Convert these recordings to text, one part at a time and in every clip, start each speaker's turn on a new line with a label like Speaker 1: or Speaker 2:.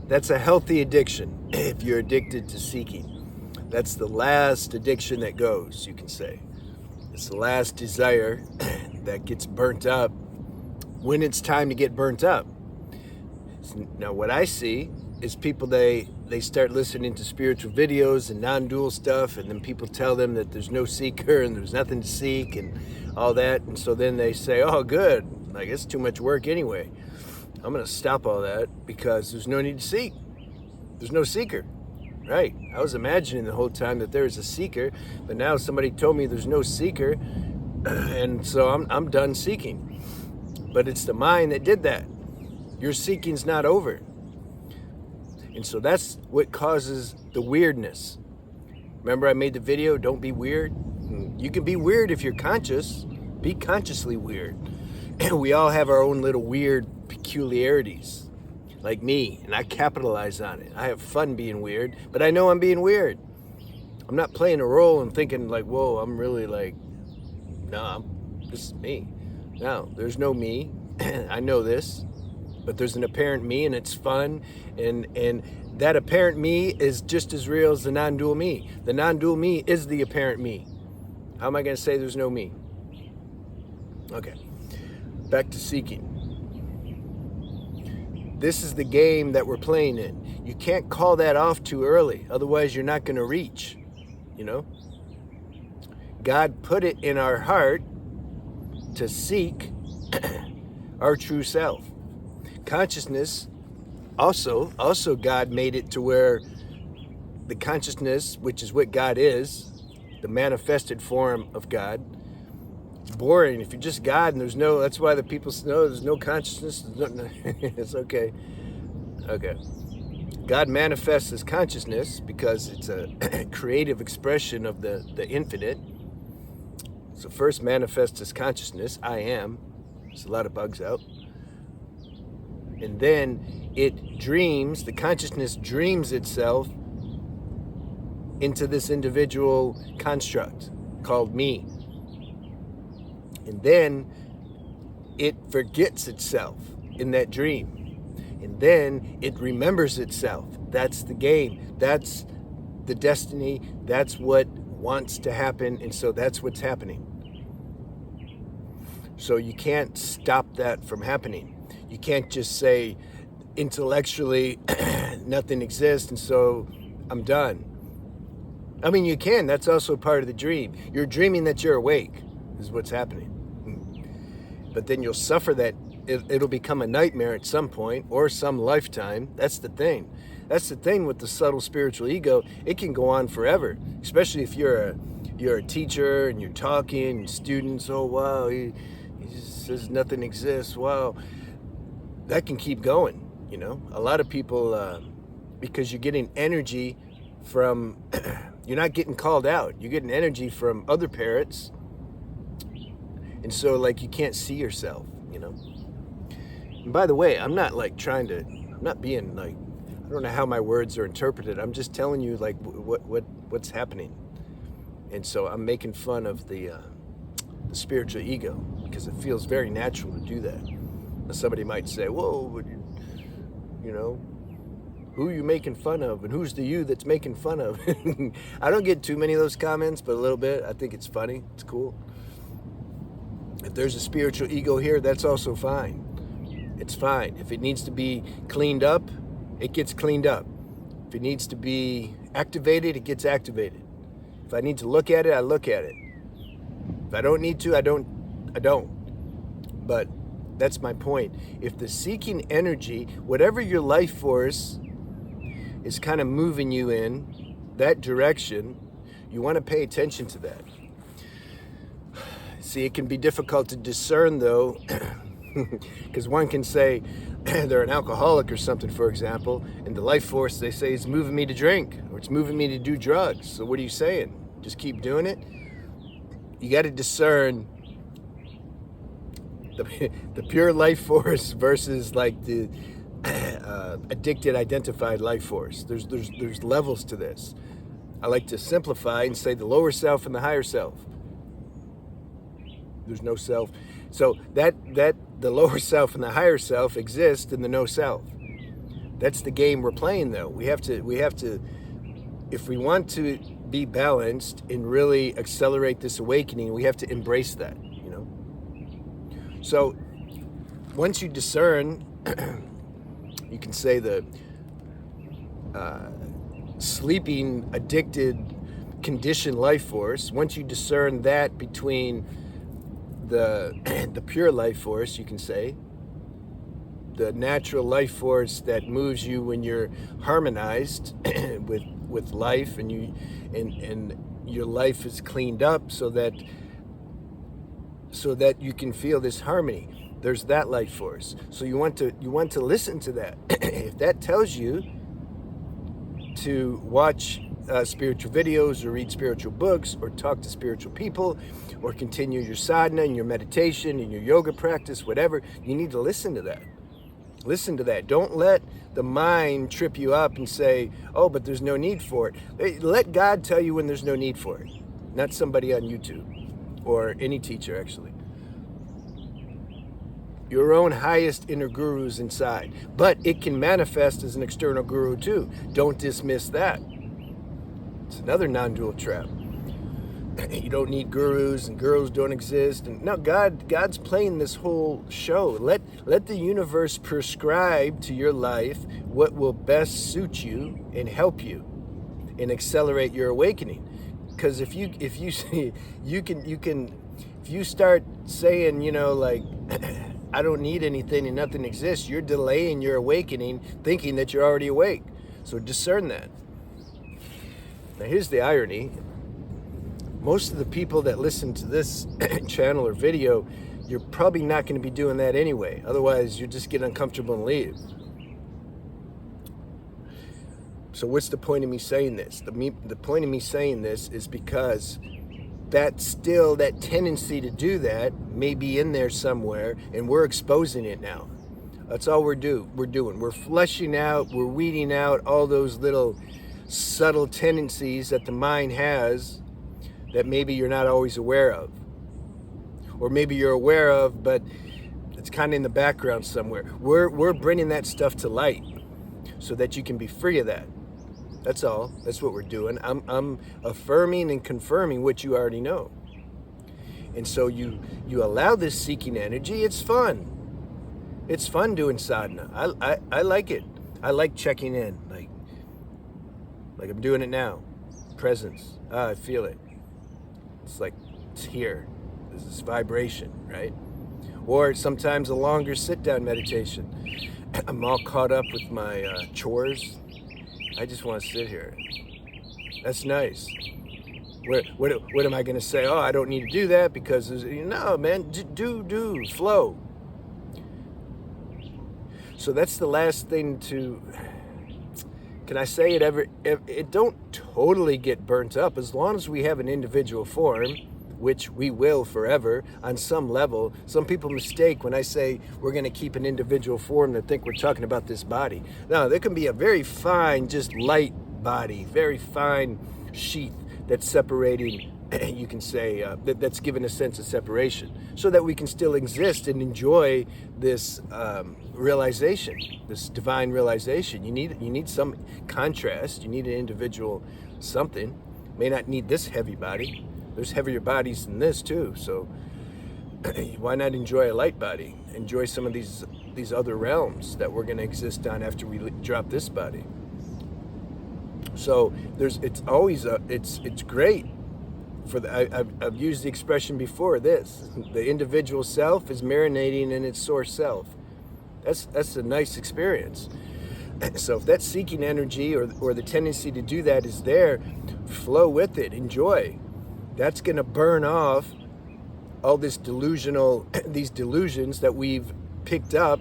Speaker 1: That's a healthy addiction if you're addicted to seeking. That's the last addiction that goes, you can say. It's the last desire that gets burnt up when it's time to get burnt up. Now, what I see is people, they start listening to spiritual videos and non-dual stuff, and then people tell them that there's no seeker and there's nothing to seek and all that. And so then they say, oh, good, like it's too much work anyway. I'm going to stop all that because there's no need to seek. There's no seeker. Right. I was imagining the whole time that there is a seeker, but now somebody told me there's no seeker, and so I'm done seeking. But it's the mind that did that. Your seeking's not over. And so that's what causes the weirdness. Remember I made the video, don't be weird? You can be weird if you're conscious. Be consciously weird. And we all have our own little weird peculiarities. Like me, and I capitalize on it. I have fun being weird, but I know I'm being weird. I'm not playing a role and thinking like, whoa, I'm really like, no, this is me. No, there's no me. I know this, but there's an apparent me, and it's fun, and that apparent me is just as real as the non-dual me. The non-dual me is the apparent me. How am I going to say there's no me? Okay, back to seeking. This is the game that we're playing in. You can't call that off too early, otherwise you're not going to reach, you know? God put it in our heart to seek our true self. Consciousness, also God made it to where the consciousness, which is what God is, the manifested form of God, boring if you're just God and there's no, that's why the people know there's no consciousness. It's okay. God manifests as consciousness because it's a creative expression of the infinite. So first manifests as consciousness, I am. There's a lot of bugs out. And then it dreams, the consciousness dreams itself into this individual construct called me. And then it forgets itself in that dream. And then it remembers itself. That's the game. That's the destiny. That's what wants to happen. And so that's what's happening. So you can't stop that from happening. You can't just say intellectually nothing exists and so I'm done. I mean, you can. That's also part of the dream. You're dreaming that you're awake is what's happening. But then you'll suffer that. It'll become a nightmare at some point or some lifetime. That's the thing. That's the thing with the subtle spiritual ego. It can go on forever, especially if you're a teacher and you're talking and students, oh, wow, he just says nothing exists. Wow. That can keep going, you know. A lot of people, because you're getting energy from, you're not getting called out. You're getting energy from other parrots. And so, like, you can't see yourself, you know. And by the way, I'm not being like, I don't know how my words are interpreted. I'm just telling you, like, what's happening. And so I'm making fun of the spiritual ego because it feels very natural to do that. Now, somebody might say, whoa, you know, who are you making fun of? And who's the you that's making fun of? I don't get too many of those comments, but a little bit. I think it's funny. It's cool. If there's a spiritual ego here, that's also fine. It's fine. If it needs to be cleaned up, it gets cleaned up. If it needs to be activated, it gets activated. If I need to look at it, I look at it. If I don't need to, I don't. But that's my point. If the seeking energy, whatever your life force is kind of moving you in that direction, you want to pay attention to that. See, it can be difficult to discern, though, because one can say they're an alcoholic or something, for example, and the life force, they say, is moving me to drink, or it's moving me to do drugs. So what are you saying? Just keep doing it? You got to discern the pure life force versus, like, the addicted, identified life force. There's levels to this. I like to simplify and say the lower self and the higher self. There's no self. So that the lower self and the higher self exist in the no self. That's the game we're playing, though. We have to, if we want to be balanced and really accelerate this awakening, we have to embrace that, you know? So once you discern, you can say the sleeping, addicted, conditioned life force, once you discern that between the pure life force, you can say, the natural life force that moves you when you're harmonized with life, and your life is cleaned up so that you can feel this harmony. There's that life force. So you want to listen to that. If that tells you to watch spiritual videos or read spiritual books or talk to spiritual people or continue your sadhana and your meditation and your yoga practice, whatever, you need to listen to that. Listen to that. Don't let the mind trip you up and say, oh, but there's no need for it. Let God tell you when there's no need for it, not somebody on YouTube or any teacher, actually. Your own highest inner guru is inside, but it can manifest as an external guru too. Don't dismiss that. It's another non-dual trap. You don't need gurus, and gurus don't exist. And no, God's playing this whole show. Let the universe prescribe to your life what will best suit you and help you and accelerate your awakening. Because if you start saying, you know, like, I don't need anything and nothing exists, you're delaying your awakening, thinking that you're already awake. So discern that. Now here's the irony. Most of the people that listen to this channel or video, you're probably not going to be doing that anyway. Otherwise, you just get uncomfortable and leave. So what's the point of me saying this? The point of me saying this is because that tendency to do that may be in there somewhere, and we're exposing it now. That's all we're doing. We're fleshing out, we're weeding out all those little subtle tendencies that the mind has that maybe you're not always aware of. Or maybe you're aware of, but it's kind of in the background somewhere. We're bringing that stuff to light so that you can be free of that. That's all. That's what we're doing. I'm affirming and confirming what you already know. And so you allow this seeking energy. It's fun. It's fun doing sadhana. I like it. I like checking in, like I'm doing it now. Presence. I feel it. It's like it's here. There's this vibration, right? Or sometimes a longer sit-down meditation. I'm all caught up with my chores. I just want to sit here. That's nice. What am I going to say? Oh, I don't need to do that because no, man. Do flow. So that's the last thing to. Can I say it ever? It don't totally get burnt up as long as we have an individual form, which we will forever on some level. Some people mistake when I say we're going to keep an individual form to think we're talking about this body. No, there can be a very fine, just light body, very fine sheath that's separating, you can say, that's given a sense of separation so that we can still exist and enjoy this realization, this divine realization. You need some contrast. You need an individual something. May not need this heavy body. There's heavier bodies than this too. So why not enjoy a light body? Enjoy some of these other realms that we're going to exist on after we drop this body. So it's great. I've used the expression before. The individual self is marinating in its source self. That's a nice experience. So if that seeking energy or the tendency to do that is there, flow with it, enjoy. That's going to burn off all these delusions that we've picked up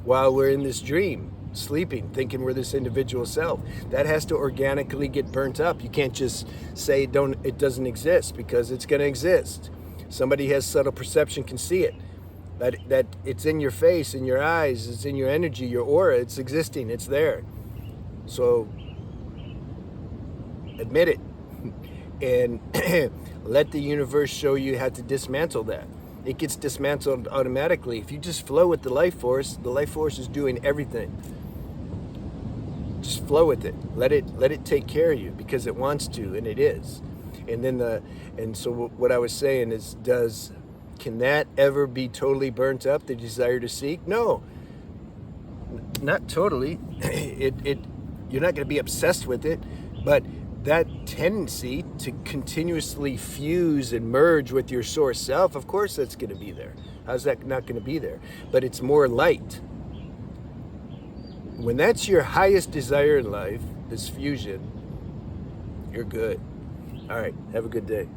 Speaker 1: while we're in this dream, sleeping, thinking we're this individual self. That has to organically get burnt up. You can't just say it doesn't exist, because it's going to exist. Somebody has subtle perception can see it. That it's in your face, in your eyes, it's in your energy, your aura, it's existing, it's there. So admit it and let the universe show you how to dismantle that. It gets dismantled automatically. If you just flow with the life force is doing everything. flow with it. Let it take care of you, because it wants to, and it is. And then so what I was saying is, can that ever be totally burnt up, the desire to seek? No, not totally. You're not going to be obsessed with it, but that tendency to continuously fuse and merge with your source self, of course that's going to be there. How's that not going to be there? But it's more light. When that's your highest desire in life, this fusion, you're good. All right, have a good day.